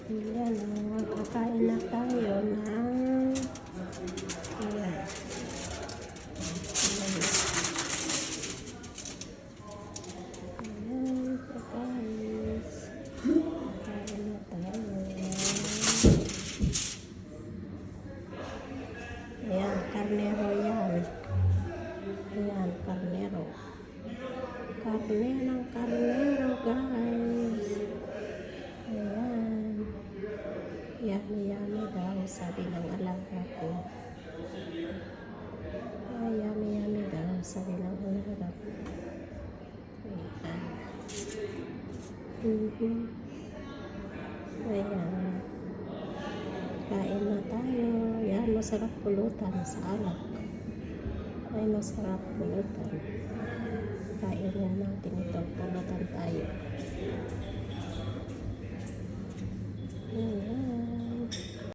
Ayan, kakain na tayo ng ayan. Ayan, guys. Kakain na tayo. Ayan, karnero yan. Ayan, karnero. Karne ng karnero, guys. Ayan. Yummy daw, sabi ng alaga ko. Ay, yummy daw, sabi ng alaga ko. Ayan. Ayan. Kain na tayo. Ayan, masarap pulutan sa alak. Ay, masarap pulutan. Kain na natin ito. Pulutan tayo.